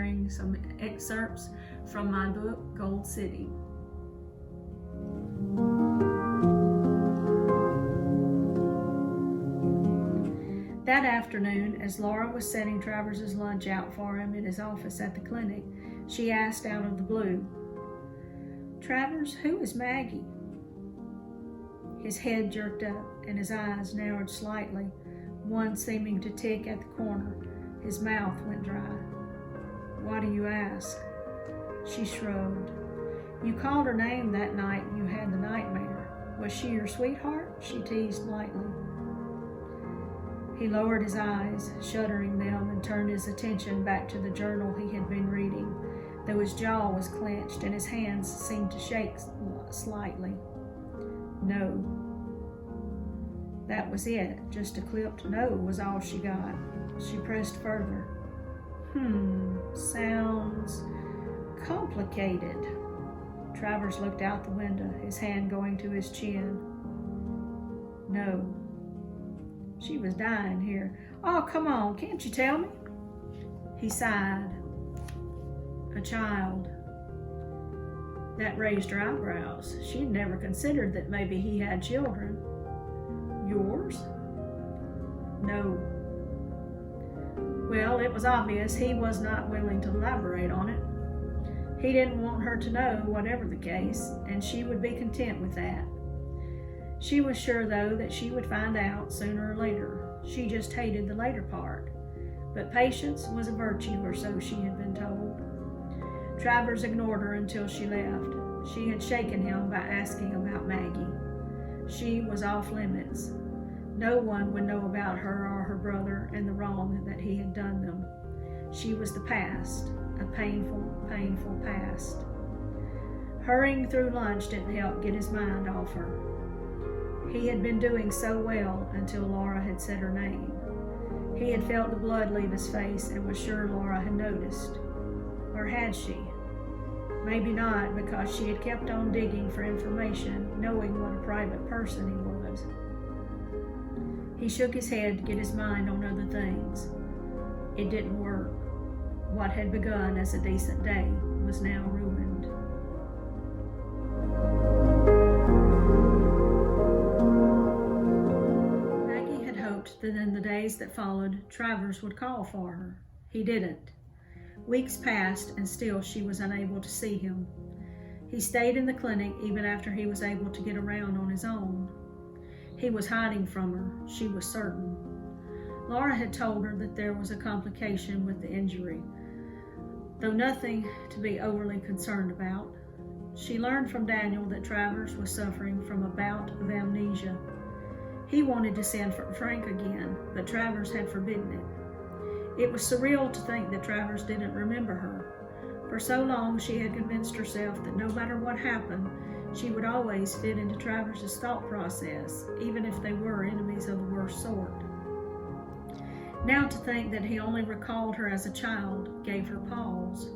sharing some excerpts from my book, Gold City. That afternoon, as Laura was setting Travers's lunch out for him in his office at the clinic, she asked out of the blue, "Travers, who is Maggie?" His head jerked up and his eyes narrowed slightly, one seeming to tick at the corner. His mouth went dry. "Why do you ask?" She shrugged. "You called her name that night you had the nightmare. Was she your sweetheart?" she teased lightly. He lowered his eyes, shuddering them, and turned his attention back to the journal he had been reading, though his jaw was clenched and his hands seemed to shake slightly. No. That was it. Just a clipped no was all she got. She pressed further. Sounds complicated. Travers looked out the window, his hand going to his chin. No. She was dying here. "Oh, come on, can't you tell me?" He sighed. "A child." That raised her eyebrows. She'd never considered that maybe he had children. "Yours?" "No." Well, it was obvious he was not willing to elaborate on it. He didn't want her to know, whatever the case, and she would be content with that. She was sure, though, that she would find out sooner or later. She just hated the later part. But patience was a virtue, or so she had been told. Travers ignored her until she left. She had shaken him by asking about Maggie. She was off limits. No one would know about her or her brother and the wrong that he had done them. She was the past, a painful, painful past. Hurrying through lunch didn't help get his mind off her. He had been doing so well until Laura had said her name. He had felt the blood leave his face and was sure Laura had noticed. Or had she? Maybe not, because she had kept on digging for information, knowing what a private person he was. He shook his head to get his mind on other things. It didn't work. What had begun as a decent day was now ruined. Maggie had hoped that in the days that followed, Travers would call for her. He didn't. Weeks passed, and still she was unable to see him. He stayed in the clinic even after he was able to get around on his own. He was hiding from her, she was certain. Laura had told her that there was a complication with the injury, though nothing to be overly concerned about. She learned from Daniel that Travers was suffering from a bout of amnesia. He wanted to send for Frank again, but Travers had forbidden it. It was surreal to think that Travers didn't remember her. For so long she had convinced herself that no matter what happened, she would always fit into Travers's thought process, even if they were enemies of the worst sort. Now to think that he only recalled her as a child gave her pause.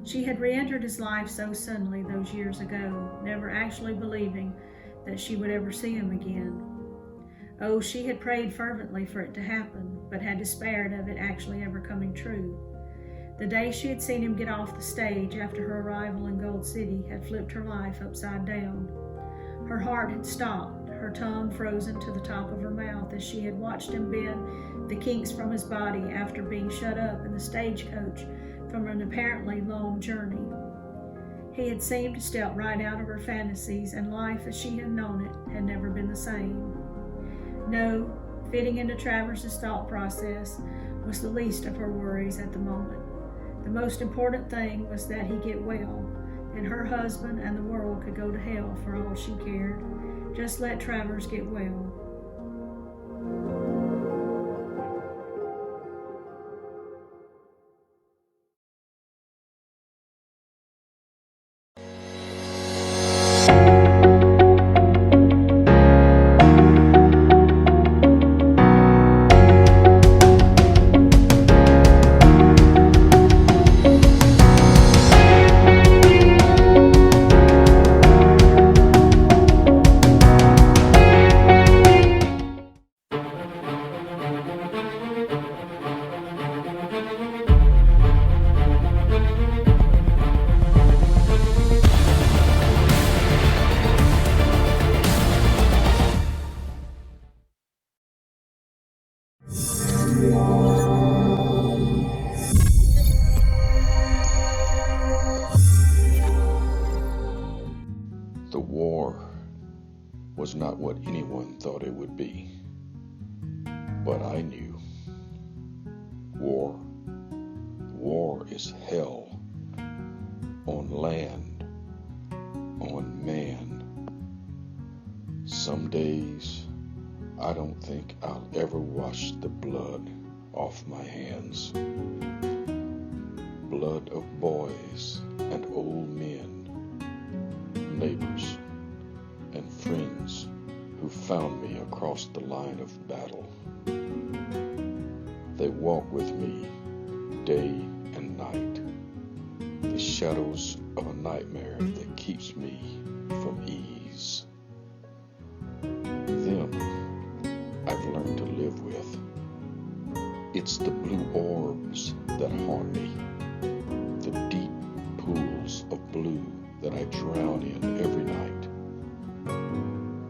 She had re-entered his life so suddenly those years ago, never actually believing that she would ever see him again. Oh, she had prayed fervently for it to happen, but had despaired of it actually ever coming true. The day she had seen him get off the stage after her arrival in Gold City had flipped her life upside down. Her heart had stopped, her tongue frozen to the top of her mouth as she had watched him bend the kinks from his body after being shut up in the stagecoach from an apparently long journey. He had seemed to step right out of her fantasies, and life as she had known it had never been the same. No, fitting into Travers's thought process was the least of her worries at the moment. The most important thing was that he get well, and her husband and the world could go to hell for all she cared. Just let Travers get well. not what anyone thought it would be. But I knew. War is hell. On land, on man. Some days, I don't think I'll ever wash the blood off my hands. Blood of boys and old men, neighbors and friends who found me across the line of battle. They walk with me day and night, the shadows of a nightmare that keeps me from ease. Them I've learned to live with. It's the blue orbs that haunt me, the deep pools of blue that I drown in every night,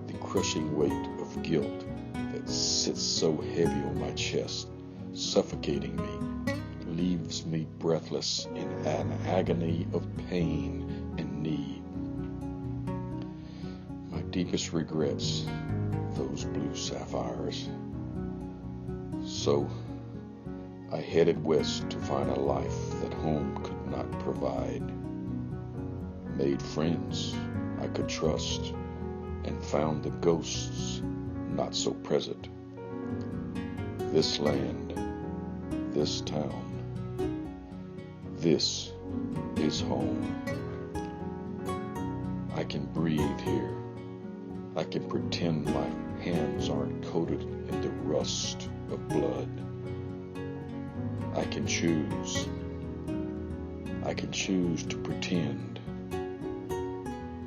the crushing weight of guilt that sits so heavy on my chest, suffocating me, leaves me breathless in an agony of pain and need. My deepest regrets, those blue sapphires. So I headed west to find a life that home could not provide. Made friends I could trust and found the ghosts not so present. This land, this town, this is home. I can breathe here. I can pretend my hands aren't coated in the rust of blood. I can choose. I can choose to pretend.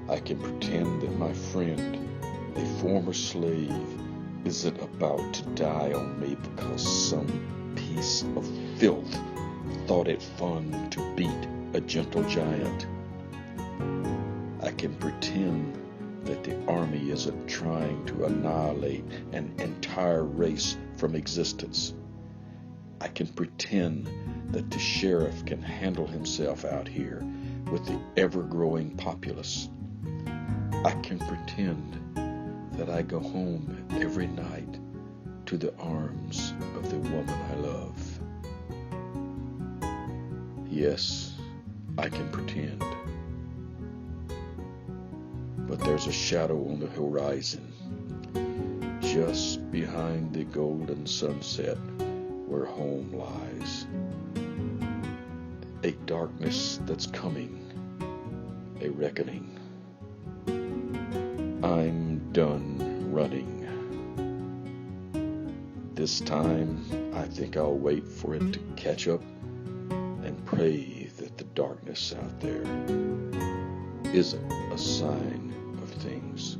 I can pretend that my friend, a former slave, isn't about to die on me because some piece of filth thought it fun to beat a gentle giant. I can pretend that the army isn't trying to annihilate an entire race from existence. I can pretend that the sheriff can handle himself out here with the ever-growing populace. I can pretend that I go home every night to the arms of the woman I love. Yes, I can pretend. But there's a shadow on the horizon, just behind the golden sunset where home lies. A darkness that's coming, a reckoning. I'm done running. This time, I think I'll wait for it to catch up and pray that the darkness out there isn't a sign of things